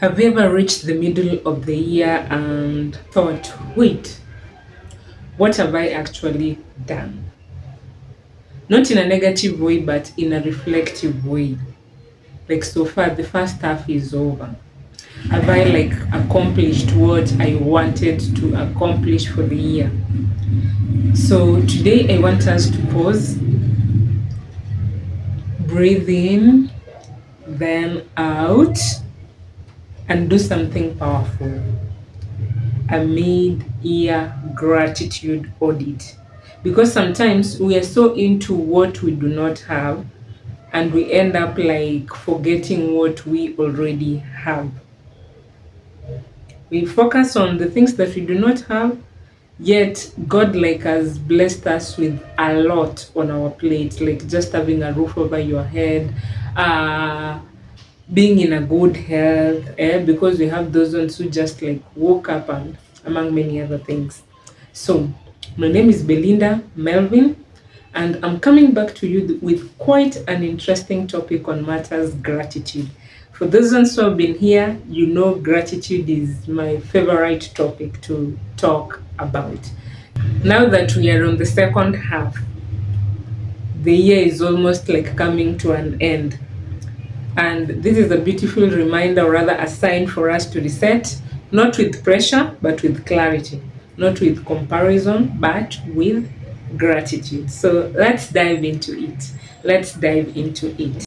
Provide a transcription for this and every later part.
Have you ever reached the middle of the year and thought, wait, what have I actually done? Not in a negative way, but in a reflective way. Like, so far, the first half is over. Have I like accomplished what I wanted to accomplish for the year? So today I want us to pause, breathe in, then out, and do something powerful. A mid-year gratitude audit, because sometimes we are so into what we do not have and we end up like forgetting what we already have. We focus on the things that we do not have, yet God like has blessed us with a lot on our plate, like just having a roof over your head, uh being in a good health, because we have those ones who just like woke up, and among many other things. So, my name is Belinda Melvin, and I'm coming back to you with quite an interesting topic on matters gratitude. For those ones who have been here, you know gratitude is my favorite topic to talk about. Now that we are on the second half, the year is almost like coming to an end. And this is a beautiful reminder, or rather a sign for us to reset, not with pressure, but with clarity, not with comparison, but with gratitude. So let's dive into it. Let's dive into it.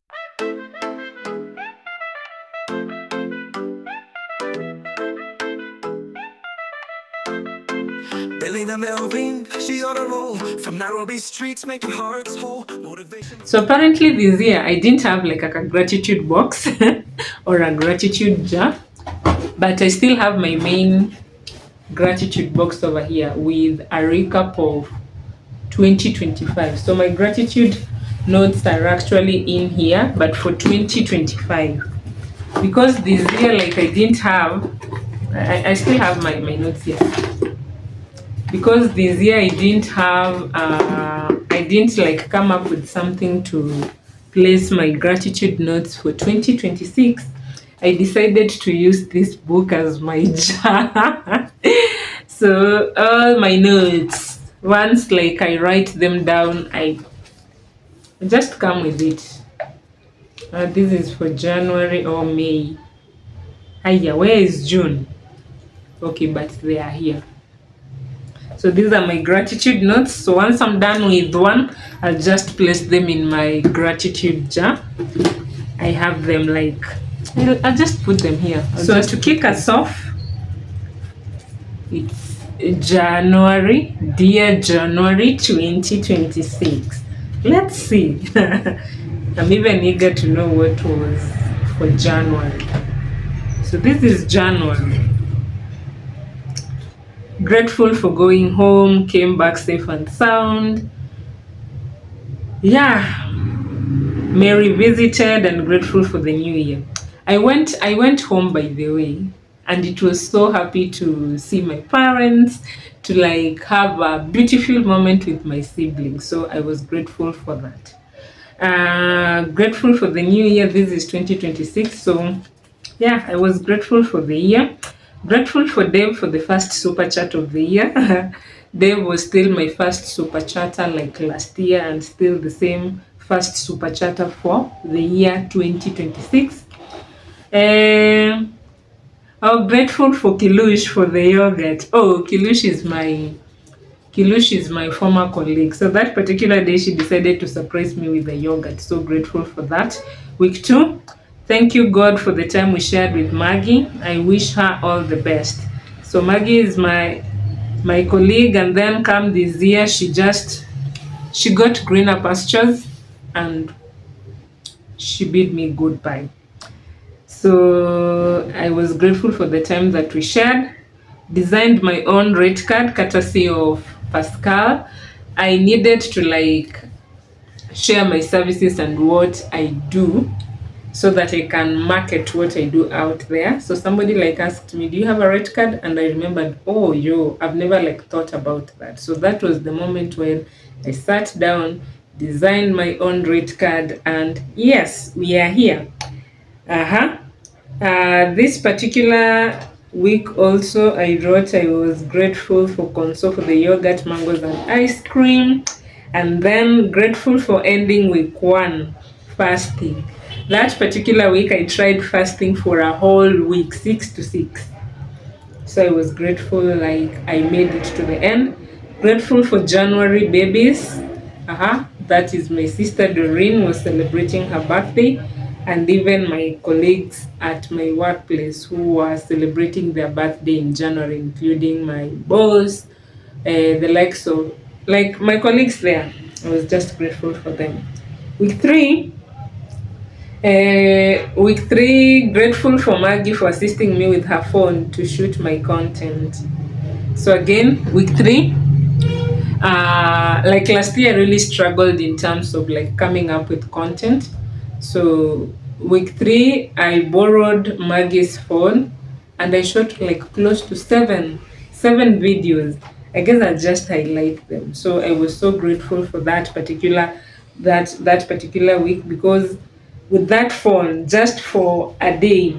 Belinda Melvin, she on a roll from Nairobi streets, making hearts whole. Motivation. So apparently this year I didn't have like a gratitude box or a gratitude jar, but I still have my main gratitude box over here with a recap of 2025. So my gratitude notes are actually in here, but for 2025, because this year like I didn't have, I still have my notes here, because this year I didn't have, I didn't like come up with something to place my gratitude notes for 2026. I decided to use this book as my jar. So all my notes, once like I write them down, I just come with it. This is for January or May. Hiya, where is June? Okay, but they are here. So these are my gratitude notes. So once I'm done with one, I'll just place them in my gratitude jar. I have them like, I'll just put them here. So to kick us off, it's January, dear January 2026. Let's see. I'm even eager to know what was for January. So this is January. Grateful for going home, came back safe and sound. Yeah, Mary visited and grateful for the new year. I went home, by the way, and it was so happy to see my parents, to like have a beautiful moment with my siblings. So I was grateful for that. Grateful for the new year. This is 2026. So yeah, I was grateful for the year. Grateful for Dave for the first super chat of the year. Dave was still my first super chatter like last year, and still the same first super chatter for the year 2026. I'm grateful for Kilush for the yogurt. Oh, Kilush is my former colleague. So that particular day, she decided to surprise me with the yogurt. So grateful for that. Week 2, thank you, God, for the time we shared with Maggie. I wish her all the best. So Maggie is my colleague, and then come this year, she got greener pastures, and she bid me goodbye. So I was grateful for the time that we shared. Designed my own rate card courtesy of Pascal. I needed to like share my services and what I do so that I can market what I do out there. So somebody like asked me, do you have a rate card? And I remembered, oh, I've never like thought about that. So that was the moment when I sat down, designed my own rate card, and yes, we are here. This particular week also I wrote I was grateful for Conso for the yogurt, mangoes and ice cream, and then grateful for ending week 1 fasting. That particular week I tried fasting for a whole week, 6 to 6. So I was grateful, like I made it to the end. Grateful for January babies. That is my sister Doreen was celebrating her birthday, and even my colleagues at my workplace who were celebrating their birthday in January, including my boss, the likes of like my colleagues there. I was just grateful for them. Week 3, grateful for Maggie for assisting me with her phone to shoot my content. So again, week 3, like last year, I really struggled in terms of like coming up with content. So week 3, I borrowed Maggie's phone and I shot like close to seven videos. I guess I just highlight them. So I was so grateful for that particular week, because with that phone, just for a day,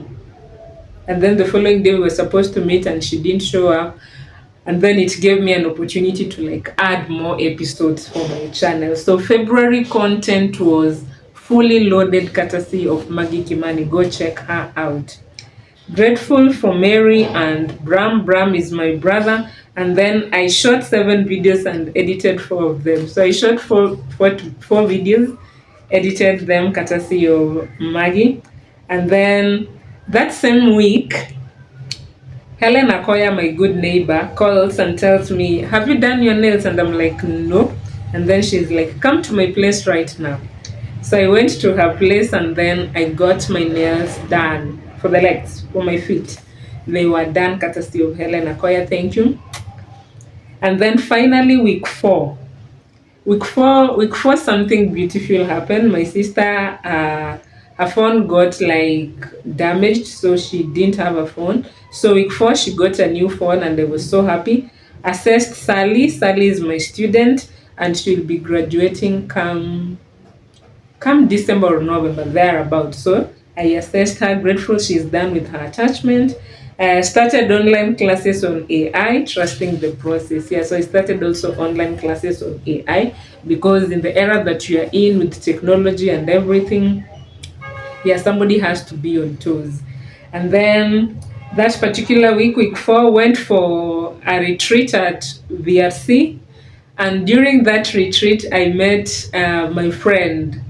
and then the following day we were supposed to meet and she didn't show up, and then it gave me an opportunity to like add more episodes for my channel. So February content was fully loaded, courtesy of Maggie Kimani. Go check her out. Grateful for Mary and Bram. Bram is my brother. And then I shot 7 videos and edited 4 of them. So I shot four videos, edited them courtesy of Maggie. And then that same week, Helen Akoya, my good neighbor, calls and tells me, "Have you done your nails?" And I'm like, "No." And then she's like, "Come to my place right now." So I went to her place and then I got my nails done for the legs, for my feet. They were done courtesy of Helen Akoya. Thank you. And then finally, week four, something beautiful happened. My sister, her phone got like damaged, so she didn't have a phone. So week 4, she got a new phone, and I was so happy. Assessed Sally. Sally is my student, and she'll be graduating come December or November, thereabout. So I assessed her, grateful she's done with her attachment. I started online classes on AI, trusting the process. Yeah, so I started also online classes on AI, because in the era that you are in with technology and everything, yeah, somebody has to be on toes. And then that particular week, week 4, went for a retreat at VRC. And during that retreat, I met my friend.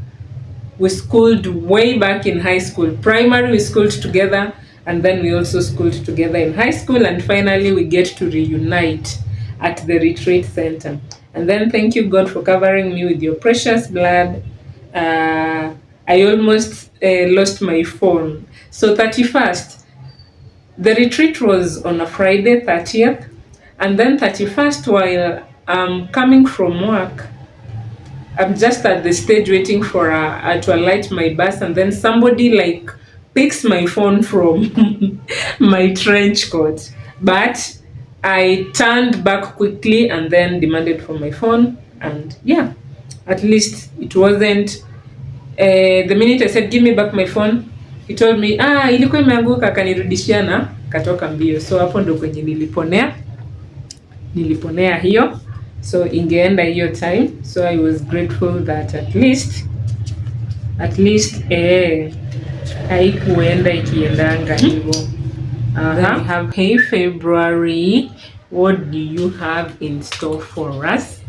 We schooled way back in high school. Primary, we schooled together, and then we also schooled together in high school, and finally we get to reunite at the retreat center. And then thank you, God, for covering me with your precious blood. I almost lost my phone. So 31st, the retreat was on a Friday, 30th, and then 31st, while I'm coming from work, I'm just at the stage waiting for to alight my bus, and then somebody like picks my phone from my trench coat. But I turned back quickly and then demanded for my phone, and yeah, at least it wasn't. The minute I said give me back my phone, he told me ilikuwa imeanguka, akanirudishia na katoka mbio. So hapo ndo kwenye niliponea hiyo, so ingeenda hiyo time. So I was grateful that at least haikuenda ikiendanga hivyo. Then we have, hey February, what do you have in store for us?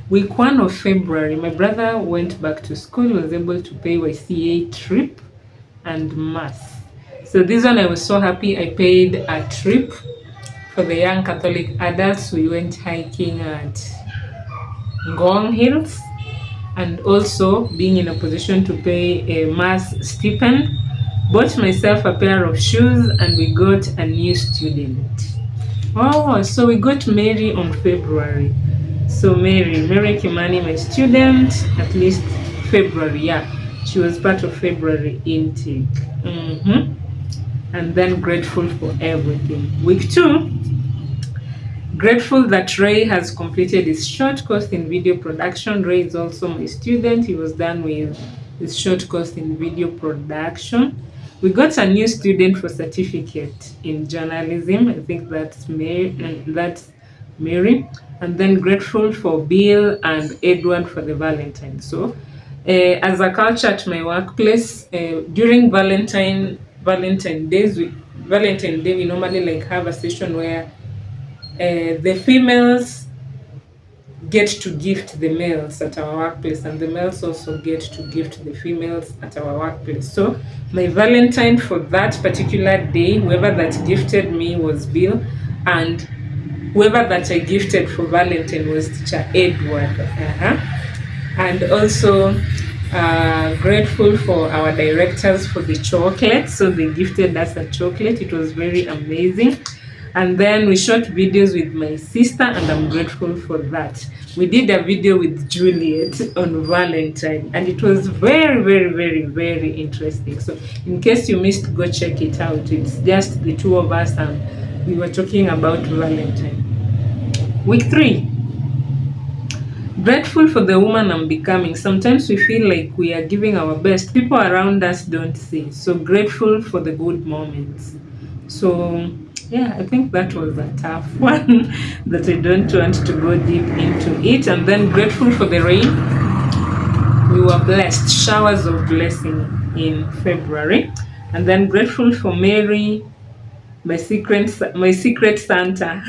Week 1 of February, my brother went back to school, was able to pay YCA trip and mass. So this one, I was so happy. I paid a trip for the young Catholic adults. We went hiking at Ngong Hills, and also being in a position to pay a mass stipend, bought myself a pair of shoes, and we got a new student. Oh, so we got Mary on February. So Mary Kimani, my student, at least February, yeah. She was part of February intake. And then grateful for everything. Week 2, grateful that Ray has completed his short course in video production. Ray is also my student. He was done with his short course in video production. We got a new student for certificate in journalism. I think that's Mary. And then grateful for Bill and Edward for the Valentine. So, as a culture at my workplace, during Valentine Day, we normally like have a session where the females get to gift the males at our workplace, and the males also get to gift the females at our workplace. So my Valentine for that particular day, whoever that gifted me was Bill, and whoever that I gifted for Valentine was teacher Edward. And also grateful for our directors for the chocolate. So they gifted us a chocolate. It was very amazing. And then we shot videos with my sister, and I'm grateful for that. We did a video with Juliet on Valentine, and it was very, very, very, very interesting. So in case you missed, go check it out. It's just the two of us, and we were talking about Valentine. Week 3. Grateful for the woman I'm becoming. Sometimes we feel like we are giving our best. People around us don't see. So grateful for the good moments. So yeah, I think that was a tough one that I don't want to go deep into it. And then grateful for the rain. We were blessed. Showers of blessing in February. And then grateful for Mary, my secret Santa.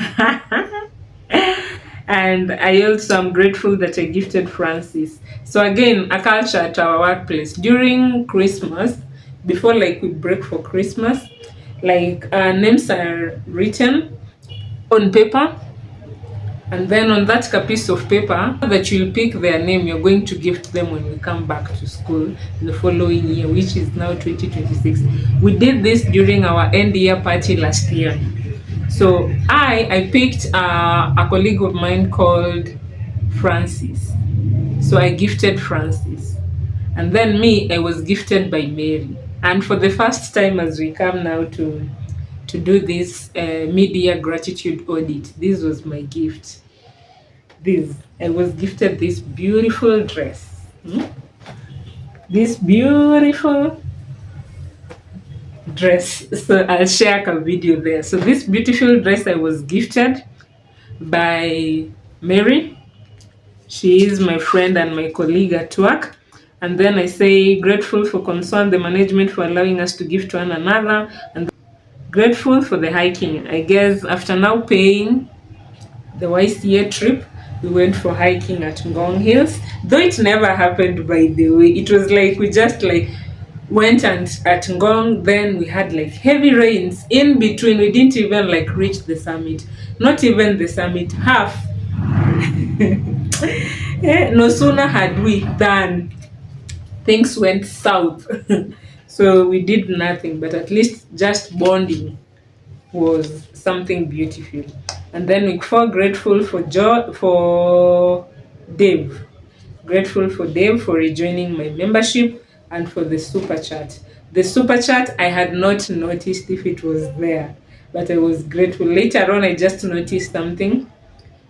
And I also am grateful that I gifted Francis. So again, a culture at our workplace during Christmas, before like we break for Christmas, like names are written on paper, and then on that piece of paper that you'll pick their name, you're going to gift them when we come back to school the following year, which is now 2026. We did this during our end year party last year. So I picked a colleague of mine called Francis. So I gifted Francis. And then me, I was gifted by Mary. And for the first time, as we come now to do this Mid-Year Gratitude Audit, this was my gift. I was gifted this beautiful dress. This beautiful dress. So I'll share a video there. So this beautiful dress I was gifted by Mary. She is my friend and my colleague at work. And then I say grateful for concern the management for allowing us to give to one another, and grateful for the hiking. I guess after now paying the YCA trip, we went for hiking at Ngong Hills. Though it never happened, by the way. It was like we just like went and at Ngong, then we had like heavy rains in between. We didn't even like reach the summit. Not even the summit, half. No sooner had we than things went south. So we did nothing, but at least just bonding was something beautiful. And then week 4, grateful for Dave. Grateful for Dave for rejoining my membership and for the super chat. The super chat, I had not noticed if it was there, but I was grateful. Later on, I just noticed something,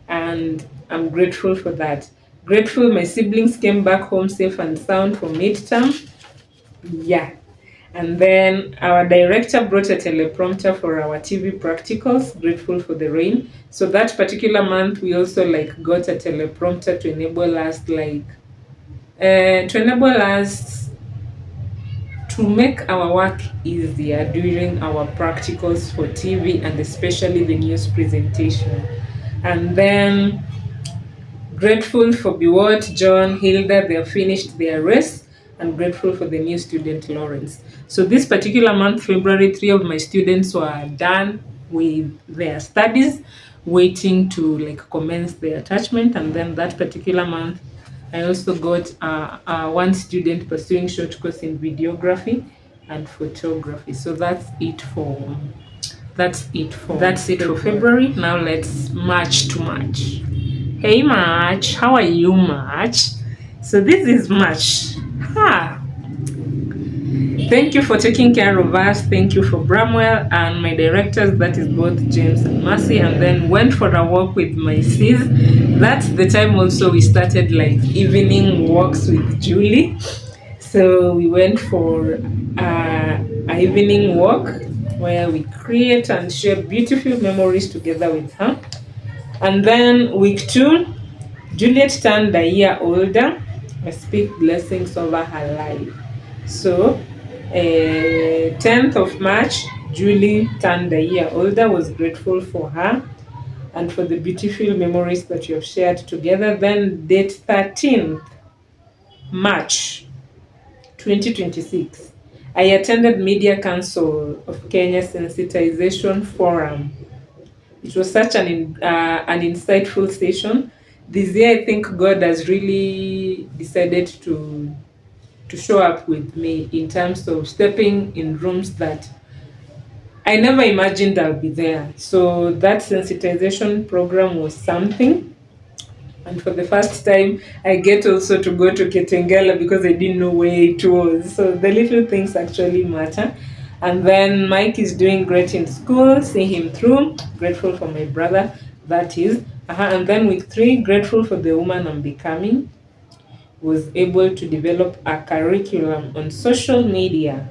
and I'm grateful for that. Grateful my siblings came back home safe and sound for midterm. Yeah. And then our director brought a teleprompter for our TV practicals. Grateful for the rain. So that particular month, we also like got a teleprompter to enable us to make our work easier during our practicals for TV, and especially the news presentation. And then grateful for Biwot, John, Hilda, they have finished their race, and grateful for the new student Lawrence. So this particular month, February, 3 of my students were done with their studies, waiting to like commence their attachment. And then that particular month, I also got one student pursuing short course in videography and photography. So that's it for February. Now let's March to March. Hey March, how are you, March? So this is March. Thank you for taking care of us. Thank you for Bramwell and my directors, that is both James and Mercy. And then went for a walk with my sis. That's the time also we started like evening walks with Julie. So we went for an evening walk where we create and share beautiful memories together with her. And then week 2, Juliet turned a year older. I speak blessings over her life. So, 10th of March, Julie turned a year older, was grateful for her and for the beautiful memories that you have shared together. Then date 13th March 2026, I attended Media Council of Kenya Sensitization Forum. It was such an insightful session. This year, I think God has really decided to show up with me in terms of stepping in rooms that I never imagined I'll be there. So that sensitization program was something. And for the first time, I get also to go to Ketengela because I didn't know where it was. So the little things actually matter. And then Mike is doing great in school, see him through. Grateful for my brother, that is. And then week 3, grateful for the woman I'm becoming. Was able to develop a curriculum on social media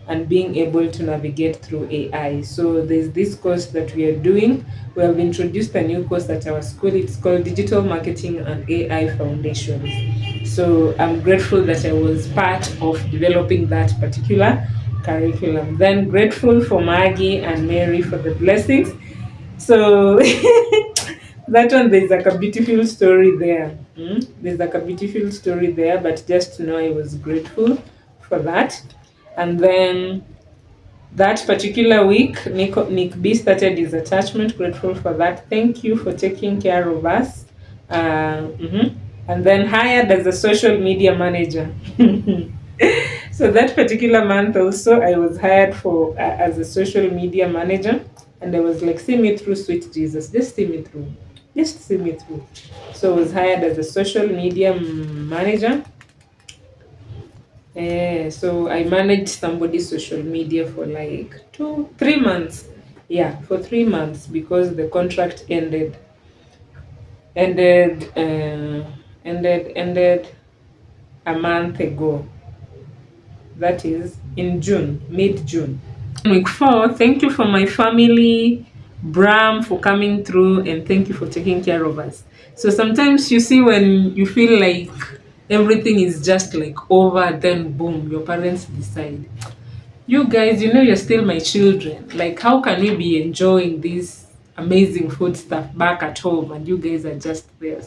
and being able to navigate through AI. So there's this course that we are doing. We have introduced a new course at our school. It's called Digital Marketing and AI Foundations. So I'm grateful that I was part of developing that particular curriculum. Then grateful for Maggie and Mary for the blessings. So that one, there's like a beautiful story there. There's like a beautiful story there, but just to know I was grateful for that. And then that particular week, Nick B started his attachment. Grateful for that. Thank you for taking care of us. And then hired as a social media manager. So that particular month also, I was hired for as a social media manager, and I was like, "See me through, sweet Jesus. Just see me through. Just see me through." So I was hired as a social media manager. So I managed somebody's social media for like 3 months. Yeah, for 3 months because the contract ended, ended a month ago. That is in June, mid-June. Week 4, thank you for my family, Bram, for coming through, and thank you for taking care of us. So sometimes you see when you feel like everything is just like over, then boom, your parents decide, you guys, you're still my children. Like, how can we be enjoying this amazing food stuff back at home and you guys are just there?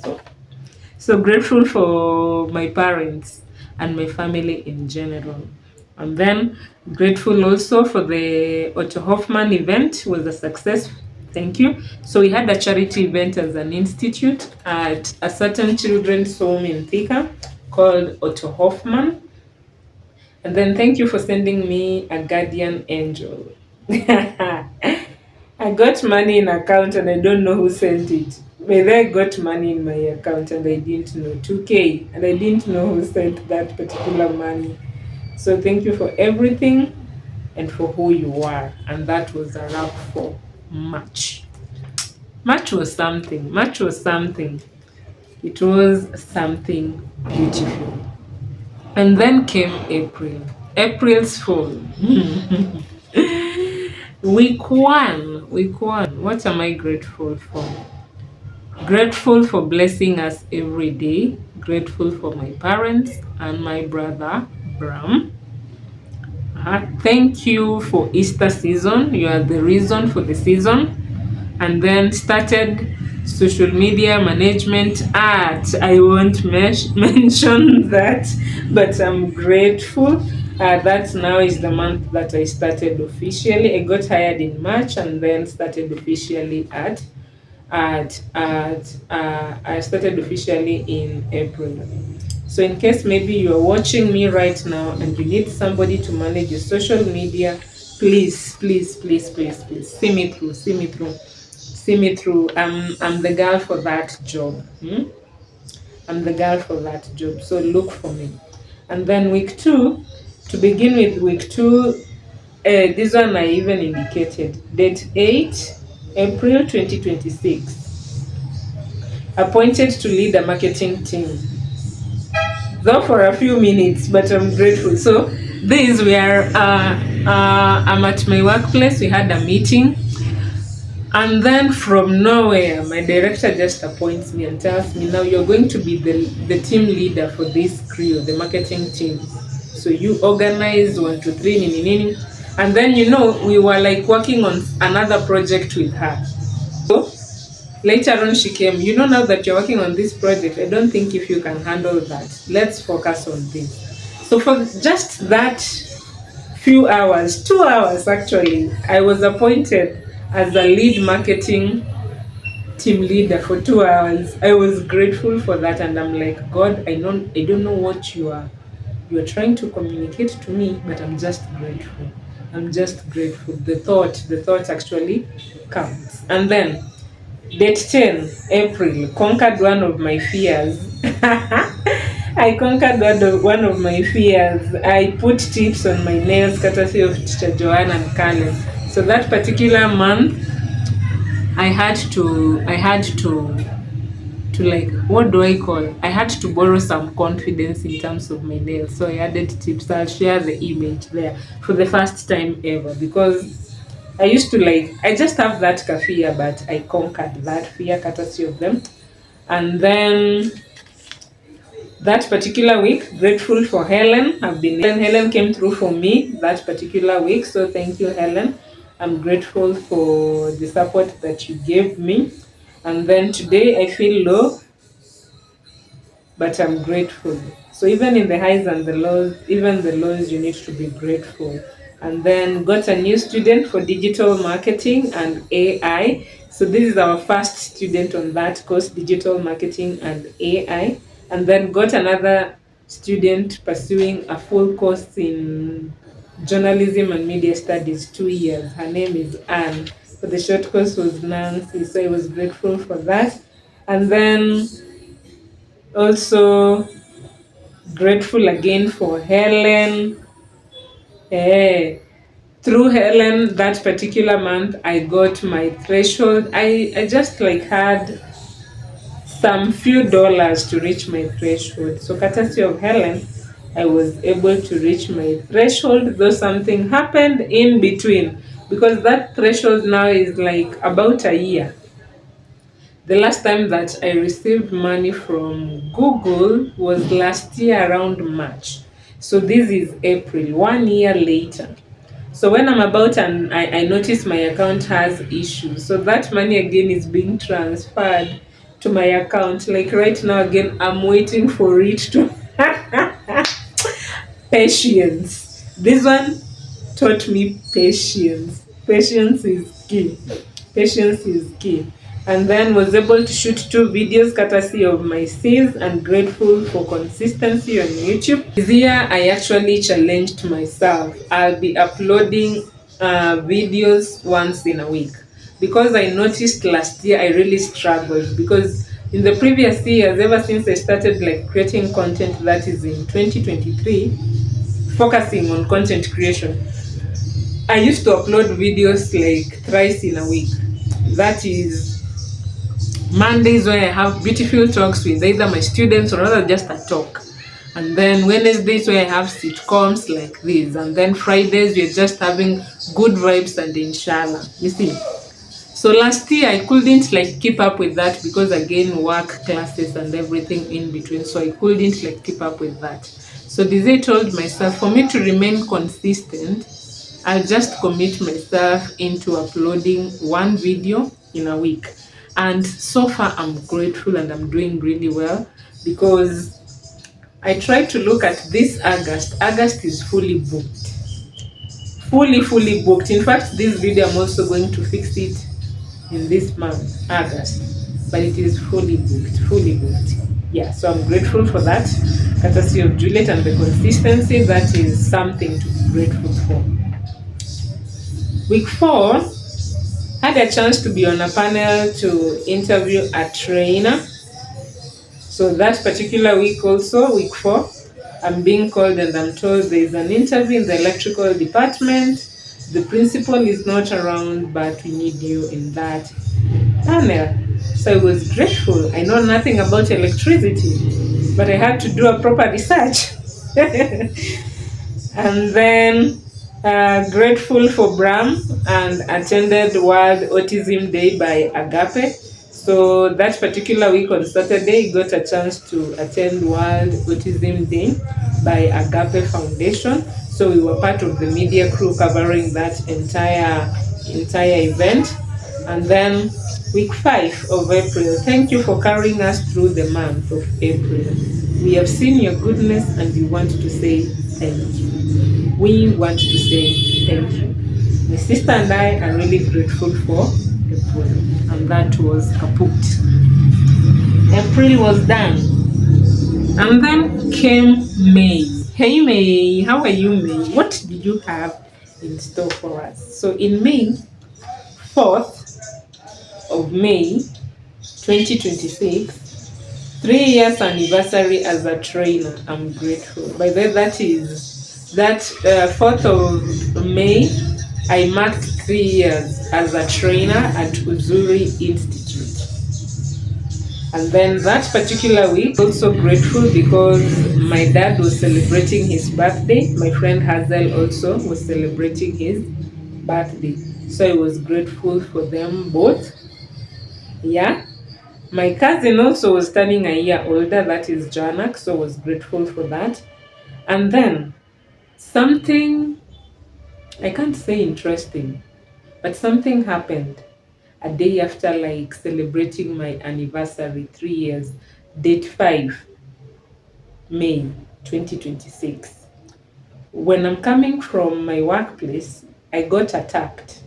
So grateful for my parents and my family in general. And then grateful also for the Otto Hoffman event. It was a success. Thank you. So we had a charity event as an institute at a certain children's home in Thika called Otto Hoffman. And then thank you for sending me a guardian angel. I got money in account and I don't know who sent it. But I got money in my account and I didn't know 2K and I didn't know who sent that particular money. So thank you for everything and for who you are. And that was a wrap for March. March was something. March was something. It was something beautiful. And then came April. April's Fool. Week 1. Week 1. What am I grateful for? Grateful for blessing us every day. Grateful for my parents and my brother, Bram. Thank you for Easter season. You are the reason for the season. And then started social media management at, I won't mention that, but I'm grateful. That now is the month that I started officially. I got hired in March and then started officially I started officially in April. So in case maybe you are watching me right now and you need somebody to manage your social media, please, please, please, please, please, see me through, see me through, see me through. I'm the girl for that job. I'm the girl for that job. So look for me. And then week 2, to begin with week 2, this one I even indicated, date 8 April 2026. Appointed to lead a marketing team. Though for a few minutes, but I'm grateful. So This where I'm at my workplace. We had a meeting, and then from nowhere, my director just appoints me and tells me, now you're going to be the team leader for this crew, the marketing team. So you organize 1, 2, 3, nini, nini. And then, we were like working on another project with her. So later on, she came, now that you're working on this project, I don't think if you can handle that. Let's focus on this. So for just that few hours, 2 hours actually, I was appointed as a lead marketing team leader for 2 hours. I was grateful for that, and I'm like, God, I don't know what you are trying to communicate to me, but I'm just grateful. I'm just grateful. The thought actually counts. And then date 10 April, conquered one of my fears. I conquered one of my fears. I put tips on my nails courtesy of Teacher Joanne and Kalen. So that particular month, I had to like, what do I call? I had to borrow some confidence in terms of my nails. So I added tips. I'll share the image there for the first time ever, because I used to like, I just have that fear, but I conquered that fear courtesy of them. And then that particular week, grateful for Helen. Helen came through for me that particular week. So thank you, Helen. I'm grateful for the support that you gave me. And then today I feel low, but I'm grateful. So even in the highs and the lows, even the lows, you need to be grateful. And then got a new student for digital marketing and AI. So this is our first student on that course, digital marketing and AI. And then got another student pursuing a full course in journalism and media studies, 2 years. Her name is Anne. So the short course was Nancy. So I was grateful for that. And then also grateful again for Helen. Eh, through Helen, that particular month, I got my threshold. I just like had some few dollars to reach my threshold. So courtesy of Helen, I was able to reach my threshold, though something happened in between, because that threshold now is like about a year. The last time that I received money from Google was last year around March. So this is April, 1 year later. So when I'm about and I notice my account has issues, so that money again is being transferred to my account. Like right now again, I'm waiting for it to patience. This one taught me patience. Patience is key. Patience is key. And then was able to shoot 2 videos courtesy of my sis, and grateful for consistency on YouTube. This year I actually challenged myself. I'll be uploading videos once in a week, because I noticed last year I really struggled, because in the previous years, ever since I started like creating content, that is in 2023, focusing on content creation, I used to upload videos like thrice in a week. That is Mondays, where I have beautiful talks with either my students or rather just a talk. And then Wednesdays, where I have sitcoms like this. And then Fridays, we're just having good vibes and inshallah. You see? So last year I couldn't like keep up with that, because again work, classes and everything in between. So I couldn't like keep up with that. So this I told myself, for me to remain consistent, I'll just commit myself into uploading 1 video in a week. And so far I'm grateful and I'm doing really well, because I try to look at this August. August is fully booked. Fully booked. In fact, this video I'm also going to fix it in this month, August. But it is fully booked. Fully booked. Yeah, so I'm grateful for that. Courtesy of Juliet, and the consistency, that is something to be grateful for. Week 4, had a chance to be on a panel to interview a trainer. So that particular week also, week 4, I'm being called and I'm told there's an interview in the electrical department. The principal is not around, but we need you in that panel. So I was grateful. I know nothing about electricity, but I had to do a proper research. And then grateful for Bram and attended World Autism Day by Agape. So that particular week on Saturday, got a chance to attend World Autism Day by Agape Foundation. So we were part of the media crew covering that entire event. And then week 5 of April, thank you for carrying us through the month of April. We have seen your goodness and we want to say thank you. We want to say thank you. My sister and I are really grateful for April, and that was kaput. April was done, and then came May. Hey May, how are you, May? What did you have in store for us? So in May, 4th of May 2026, 3 years anniversary as a trainer. I'm grateful. By the way, that 4th of May, I marked 3 years as a trainer at Uzuri Institute. And then that particular week, also grateful because my dad was celebrating his birthday. My friend Hazel also was celebrating his birthday. So I was grateful for them both. Yeah. My cousin also was turning a year older, that is Janak, so was grateful for that. And then something, I can't say interesting, but something happened a day after like celebrating my anniversary, 3 years, date 5, May 2026. When I'm coming from my workplace, I got attacked.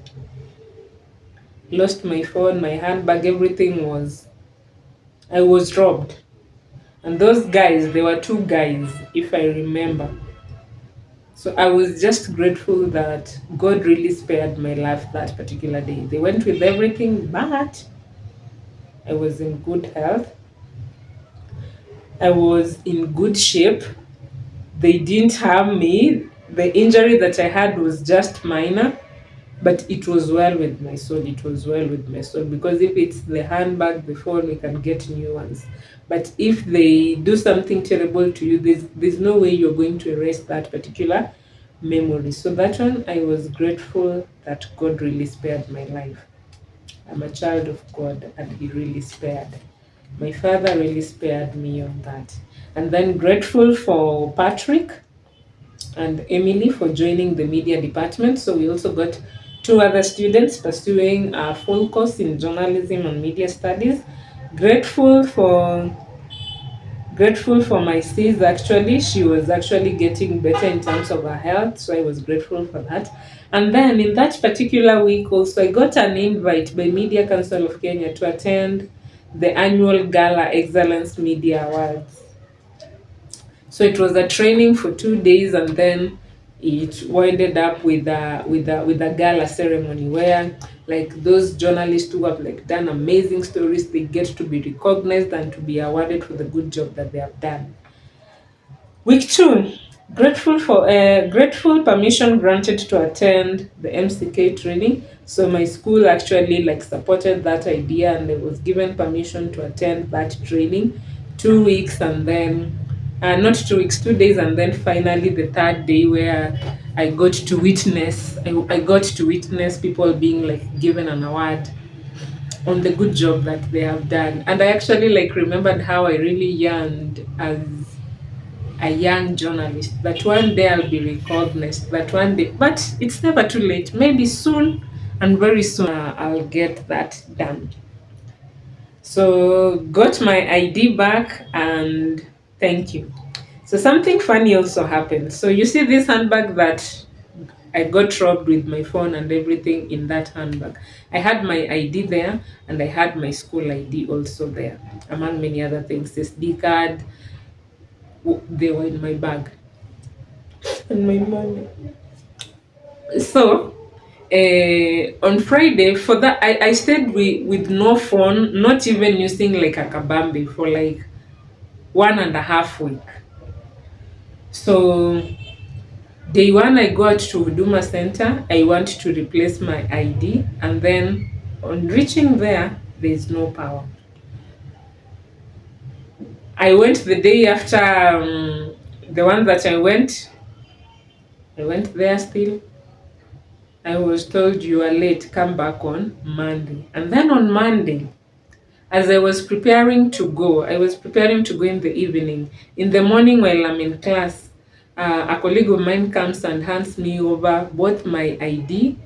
Lost my phone, my handbag, I was robbed. And those guys, there were two guys, if I remember. So I was just grateful that God really spared my life that particular day. They went with everything, but I was in good health. I was in good shape. They didn't harm me. The injury that I had was just minor, but it was well with my soul. It was well with my soul because if it's the handbag, the phone, we can get new ones. But if they do something terrible to you, there's no way you're going to erase that particular memory. So that one, I was grateful that God really spared my life. I'm a child of God and He really spared. My father really spared me on that. And then grateful for Patrick and Emily for joining the media department. So we also got two other students pursuing a full course in journalism and media studies. Grateful for grateful for my sis. Actually, she was actually getting better in terms of her health, so I was grateful for that. And then in that particular week also, I got an invite by Media Council of Kenya to attend the annual Gala Excellence Media Awards. So it was a training for 2 days, and then it winded up with a gala ceremony where like those journalists who have like done amazing stories, they get to be recognized and to be awarded for the good job that they have done. Week 2, grateful permission granted to attend the MCK training. So my school actually like supported that idea, and I was given permission to attend that training 2 weeks, and then not 2 weeks, 2 days, and then finally the third day where I got to witness people being like given an award on the good job that they have done. And I actually like remembered how I really yearned as a young journalist that one day I'll be recognized, that one day, but it's never too late. Maybe soon, and very soon I'll get that done. So, got my ID back, and thank you. So, something funny also happened. So, you see this handbag that I got robbed with my phone and everything in that handbag. I had my ID there, and I had my school ID also there, among many other things. SD card, they were in my bag. And my money. So, on Friday, for that, I stayed with no phone, not even using like a kabambi for like 1.5 week. So, day one, I got to Huduma Center. I want to replace my ID, and then on reaching there, there's no power. I went the day after the one that I went. I went there still. I was told you are late, come back on Monday. And then on Monday, as I was preparing to go, I was preparing to go in the evening. In the morning while I'm in class, a colleague of mine comes and hands me over both my ID,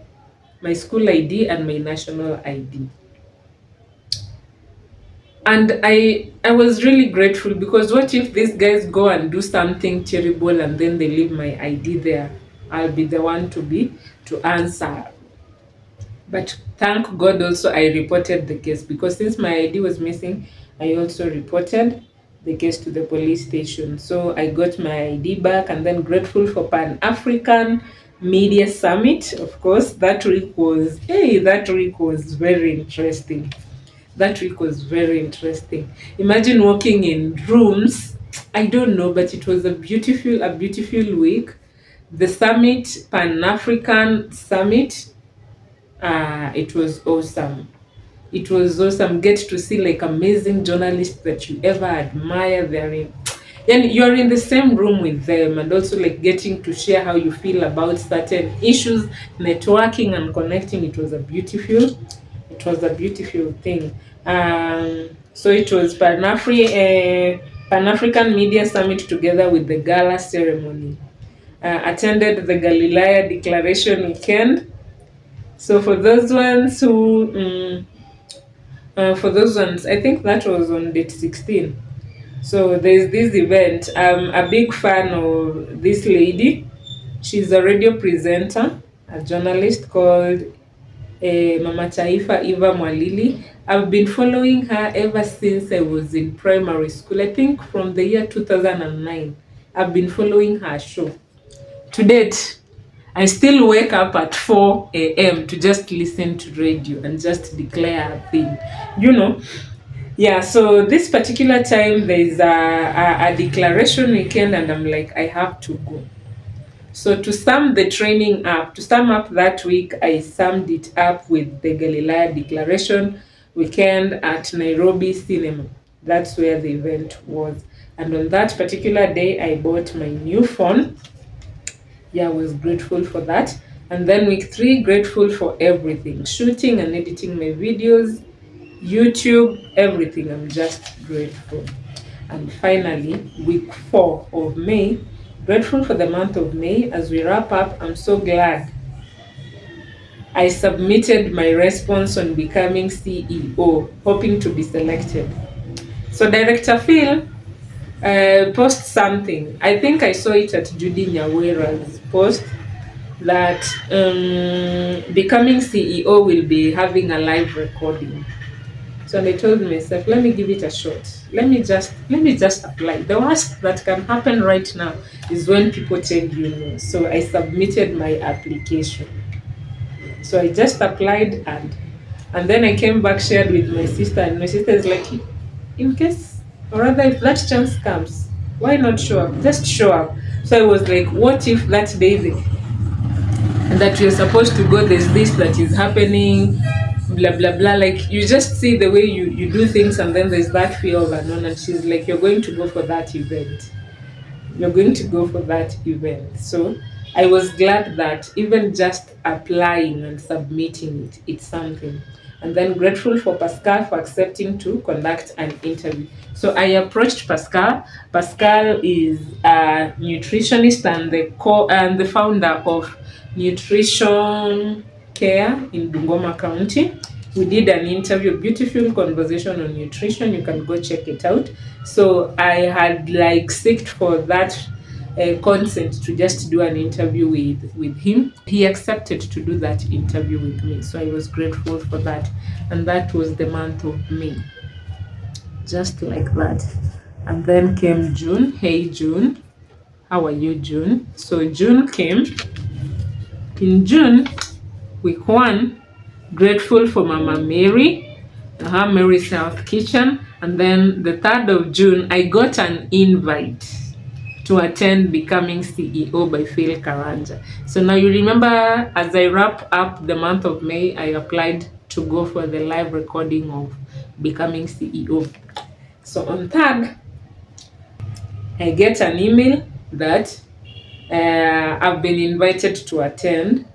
my school ID, and my national ID. And I was really grateful, because what if these guys go and do something terrible and then they leave my ID there? I'll be the one to answer. But thank God also I reported the case, because since my ID was missing, I also reported the case to the police station. So I got my ID back, and then grateful for Pan African Media Summit. Of course, that week was very interesting. That week was very interesting. Imagine walking in rooms. I don't know, but it was a beautiful week. The summit, Pan African Summit, it was awesome. It was awesome. Get to see like amazing journalists that you ever admire. And you're in the same room with them, and also like getting to share how you feel about certain issues, networking and connecting. It was a beautiful thing. So it was Pan African Media Summit together with the gala ceremony. Attended the Galilea Declaration weekend. So for those ones, I think that was on date 16. So there's this event. I'm a big fan of this lady. She's a radio presenter, a journalist called Mama Taifa Eva Mwalili. I've been following her ever since I was in primary school. I think from the year 2009. I've been following her show. To date, I still wake up at 4 a.m. to just listen to radio and just declare a thing. You know, yeah, so this particular time there's a declaration weekend, and I'm like, I have to go. So to sum up that week, I summed it up with the Galilea Declaration weekend at Nairobi Cinema. That's where the event was. And on that particular day, I bought my new phone. Yeah, I was grateful for that. And then week 3, grateful for everything, shooting and editing my videos, YouTube, everything. I'm just grateful. And finally, week 4 of May, grateful for the month of May. As we wrap up, I'm so glad I submitted my response on becoming CEO, hoping to be selected. So Director Phil post something. I think I saw it at Judy Nyawera's post that becoming CEO will be having a live recording. So I told myself, let me give it a shot. Let me just apply. The worst that can happen right now is when people tell you no. So I submitted my application. So I just applied, and then I came back, shared with my sister, and my sister is like, in case, or rather if that chance comes, why not show up? Just show up. So I was like, what if that day that you're supposed to go, there's this that is happening, blah blah blah. Like you just see the way you do things, and then there's that fear of unknown. And she's like, you're going to go for that event. You're going to go for that event. So I was glad that even just applying and submitting it's something. And then grateful for Pascal for accepting to conduct an interview. So I approached Pascal. Pascal is a nutritionist and the founder of Nutrition Care in Bungoma County. We did an interview, beautiful conversation on nutrition. You can go check it out. So I had like seeked for that consent to just do an interview with him. He accepted to do that interview with me. So I was grateful for that. And that was the month of May. Just like that. And then came June. Hey June. How are you, June? So June came. In June, week 1, grateful for Mama Mary, Mary South Kitchen. And then the 3rd of June, I got an invite to attend Becoming CEO by Phil Karanja. So now you remember, as I wrap up the month of May, I applied to go for the live recording of Becoming CEO. So on 3rd, I get an email that I've been invited to attend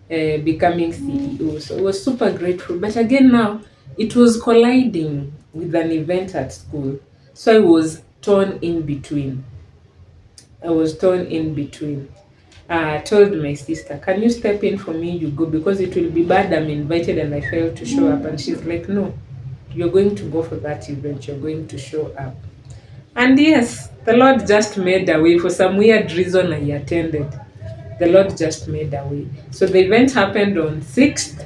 becoming CEO. So I was super grateful. But again, now it was colliding with an event at school. So I was torn in between. I was torn in between. I told my sister, "Can you step in for me? You go, because it will be bad. I'm invited and I failed to show up." And she's like, "No, you're going to go for that event. You're going to show up." And yes, the Lord just made a way. For some weird reason, I attended. The Lord just made a way. So the event happened on 6th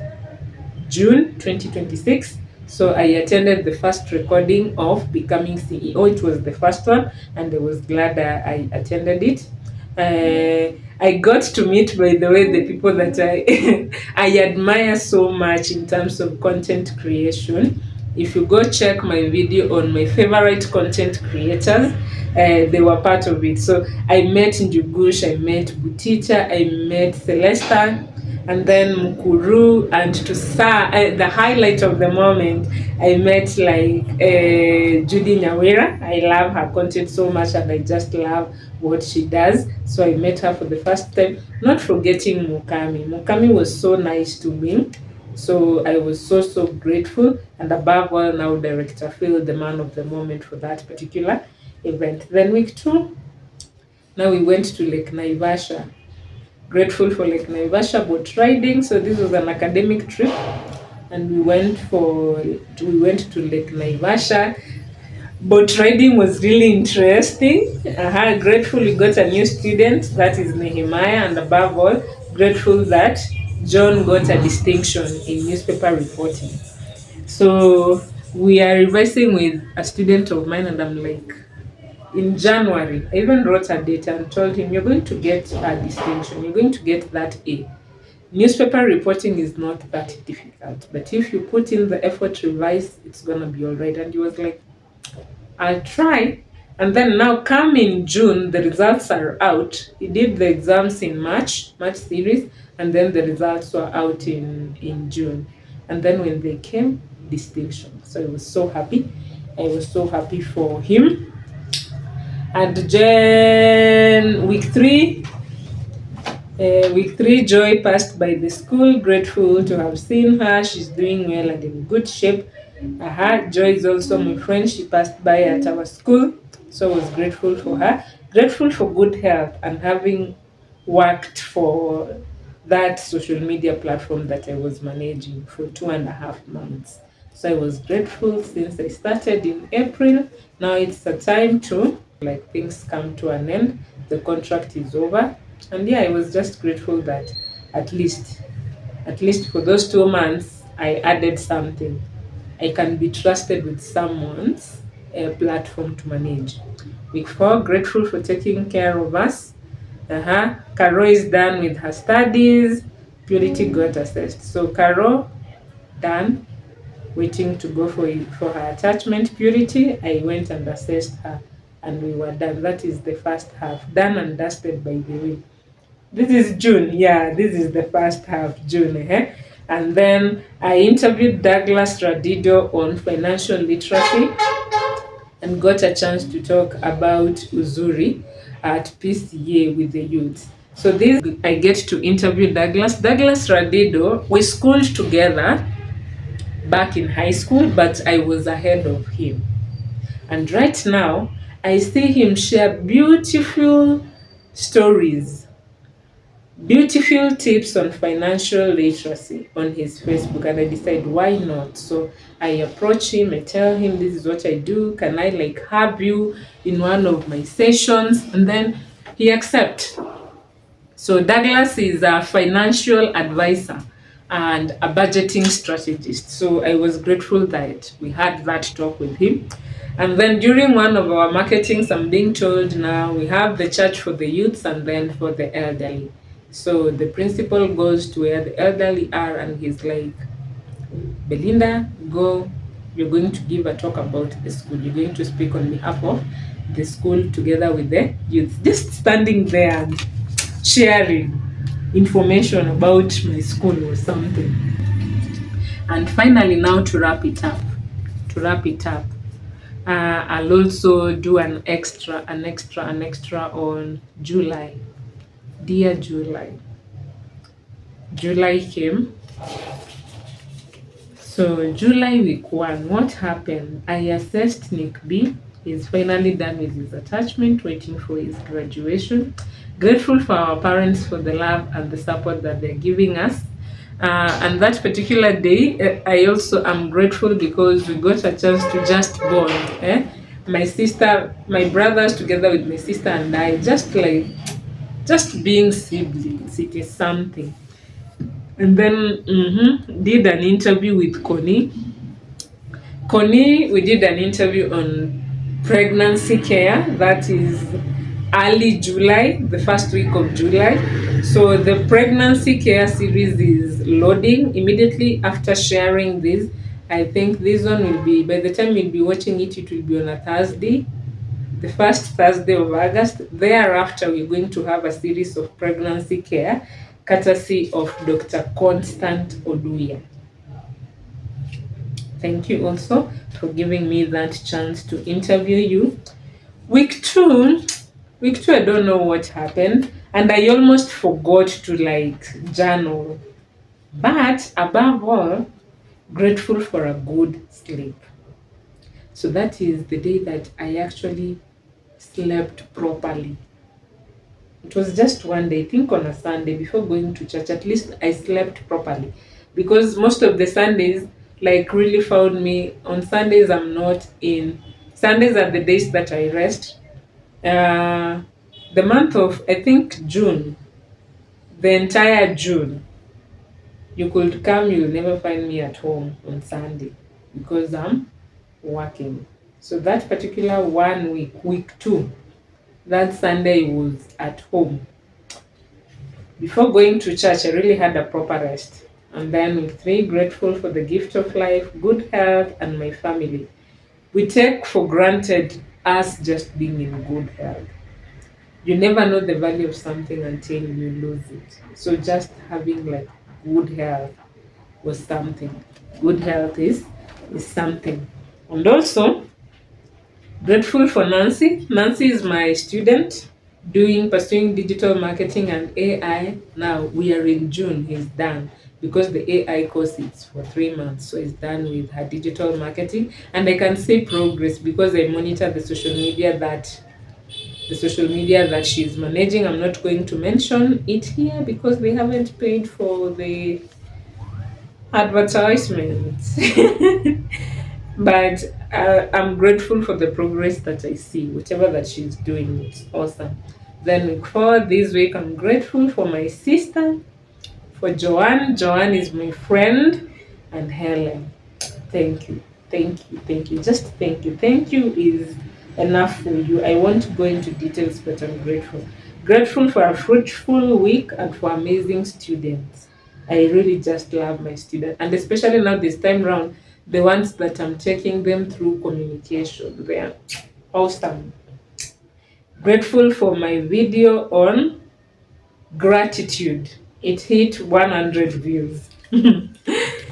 June 2026. So I attended the first recording of Becoming CEO. It was the first one, and I was glad I attended it. I got to meet, by the way, the people that I I admire so much in terms of content creation. If you go check my video on my favorite content creators, they were part of it. So I met Njugush, I met Butita, I met Celesta, and then Mukuru, and to start the highlight of the moment, I met like Judy Nyawira. I love her content so much, and I just love what she does. So I met her for the first time. Not forgetting Mukami. Mukami was so nice to me. So I was so grateful, and above all, now Director Phil, the man of the moment for that particular event. Then week 2, now we went to Lake Naivasha. Grateful for Lake Naivasha boat riding. So this was an academic trip, and we went to Lake Naivasha. Boat riding was really interesting. Grateful we got a new student, that is Nehemiah, and above all, grateful that John got a distinction in newspaper reporting. So we are reversing with a student of mine, and I'm like, in January, I even wrote a date and told him, "You're going to get a distinction, you're going to get that A. Newspaper reporting is not that difficult, but if you put in the effort to revise, it's going to be all right." And he was like, "I'll try." And then now, come in June, the results are out. He did the exams in March series, and then the results were out in June. And then when they came, distinction. So I was so happy. I was so happy for him. And then week three, Joy passed by the school. Grateful to have seen her. She's doing well and in good shape. Joy is also my friend. She passed by at our school, so I was grateful for her. Grateful for good health and having worked for that social media platform that I was managing for 2.5 months. So I was grateful since I started in April. Now it's a time to, like, things come to an end. The contract is over. And yeah, I was just grateful that at least for those 2 months, I added something. I can be trusted with someone's platform to manage. Week 4, grateful for taking care of us. Caro is done with her studies. Purity got assessed. So Caro, done, waiting to go for her attachment. Purity, I went and assessed her, and we were done. That is the first half. Done and dusted, by the way. This is June. Yeah, this is the first half, June. And then I interviewed Douglas Radido on financial literacy and got a chance to talk about Uzuri at PCA with the youth. So this, I get to interview Douglas. Douglas Radido, we schooled together back in high school, but I was ahead of him. And right now, I see him share beautiful tips on financial literacy on his Facebook, and I decide, why not? So I approach him, I tell him, this is what I do. Can I have you in one of my sessions? And then he accepts. So Douglas is a financial advisor and a budgeting strategist. So I was grateful that we had that talk with him. And then during one of our marketings, I'm being told now we have the church for the youths and then for the elderly. So the principal goes to where the elderly are, and he's like, "Belinda, go. You're going to give a talk about the school. You're going to speak on behalf of the school together with the youth." Just standing there and sharing information about my school or something. And finally, now to wrap it up, I'll also do an extra on July. Dear July. July came. So July week 1, what happened? I assessed Nick B. He's finally done with his attachment, waiting for his graduation. Grateful for our parents for the love and the support that they're giving us. And that particular day, I also am grateful because we got a chance to just bond. My sister, my brothers, together with my sister and I, just being siblings, it is something. And then did an interview with Connie. We did an interview on pregnancy care. That is early July, the first week of July. So the pregnancy care series is loading immediately after sharing this. I think this one will be, by the time you'll be watching it, it will be on a Thursday, the first Thursday of August. Thereafter, we're going to have a series of pregnancy care, courtesy of Dr. Constant Oduya. Thank you also for giving me that chance to interview you. Week two, I don't know what happened, and I almost forgot to journal. But above all, grateful for a good sleep. So that is the day that I actually slept properly. It was just one day, I think on a Sunday before going to church. At least I slept properly, because most of the Sundays really found me on Sundays. I'm not in. Sundays are the days that I rest. The month of, I think, June, the entire June, you could come, you'll never find me at home on Sunday because I'm working. So that particular 1 week, week 2, that Sunday was at home. Before going to church, I really had a proper rest. And then week 3, grateful for the gift of life, good health, and my family. We take for granted us just being in good health. You never know the value of something until you lose it. So just having good health was something. Good health is something. And also, grateful for Nancy. Nancy is my student pursuing digital marketing and AI. Now we are in June, he's done, because the AI course is for 3 months. So he's done with her digital marketing. And I can see progress because I monitor the social media that she's managing. I'm not going to mention it here because they haven't paid for the advertisements. But I'm grateful for the progress that I see. Whatever that she's doing, it's awesome. Then week 4, this week, I'm grateful for my sister, for Joanne. Joanne is my friend, and Helen. Thank you. Thank you. Thank you. Just thank you. Thank you is enough for you. I won't go into details, but I'm grateful. Grateful for a fruitful week and for amazing students. I really just love my students. And especially now this time round, the ones that I'm taking them through communication. They are awesome. Grateful for my video on gratitude. It hit 100 views.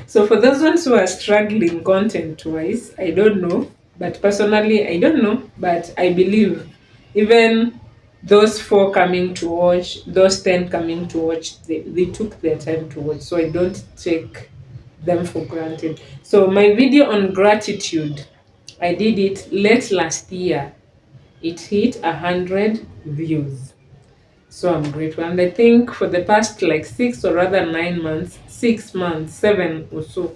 So for those ones who are struggling content-wise, I don't know. But personally, I don't know. But I believe even those 4 coming to watch, those 10 coming to watch, they took their time to watch. So I don't take them for granted. So my video on gratitude, I did it late last year. It hit 100 views. So I'm grateful. And I think for the past 6 or rather 9 months, 6 months, 7 or so,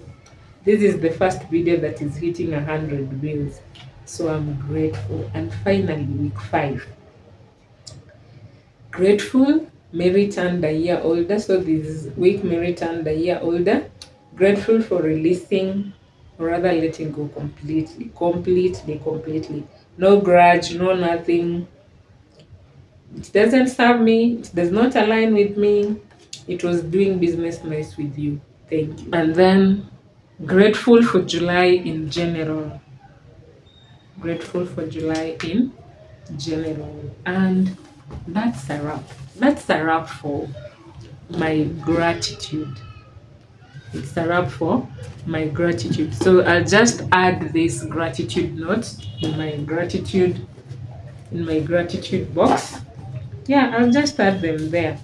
this is the first video that is hitting 100 views. So I'm grateful. And finally, week 5. Grateful, Mary turned a year older. So this week, Mary turned a year older. Grateful for releasing, or rather letting go completely. No grudge, no nothing. It doesn't serve me. It does not align with me. It was doing business nice with you. Thank you. And then grateful for July in general. Grateful for July in general. And that's a wrap. That's a wrap for my gratitude. It's a wrap for my gratitude. So I'll just add this gratitude note in my gratitude box. Yeah, I'll just add them there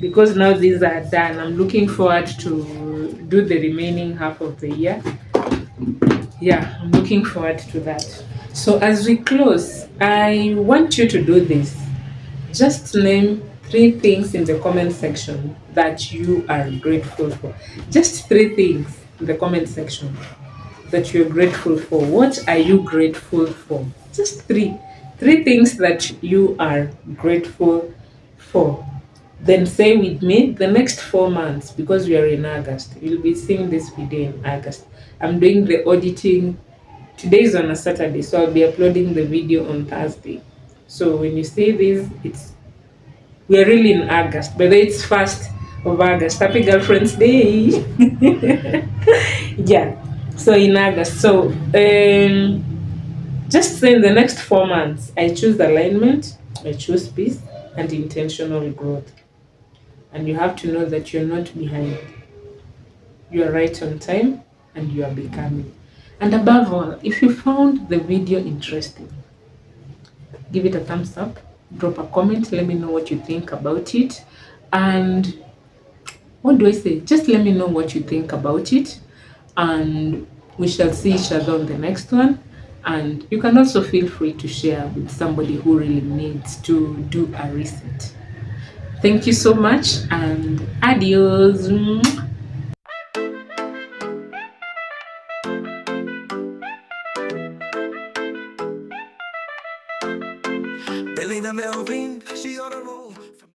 because now these are done. I'm looking forward to do the remaining half of the year. Yeah, I'm looking forward to that. So as we close, I want you to do this. Just name three things in the comment section that you are grateful for. Just three things in the comment section that you're grateful for. What are you grateful for? Just three. Three things that you are grateful for. Then say with me the next 4 months because we are in August. You'll be seeing this video in August. I'm doing the auditing. Today is on a Saturday, so I'll be uploading the video on Thursday. So when you see this, it's we're really in August, but it's 1st of August. Happy Girlfriend's Day. Yeah. So in August. So just say in the next 4 months, I choose alignment, I choose peace, and intentional growth. And you have to know that you're not behind. You are right on time and you are becoming. And above all, if you found the video interesting, give it a thumbs up, drop a comment, let me know what you think about it. And what do I say? Just let me know what you think about it. And we shall see each other on the next one. And you can also feel free to share with somebody who really needs to do a reset. Thank you so much and adios. Billy the Melvin, she on a roll.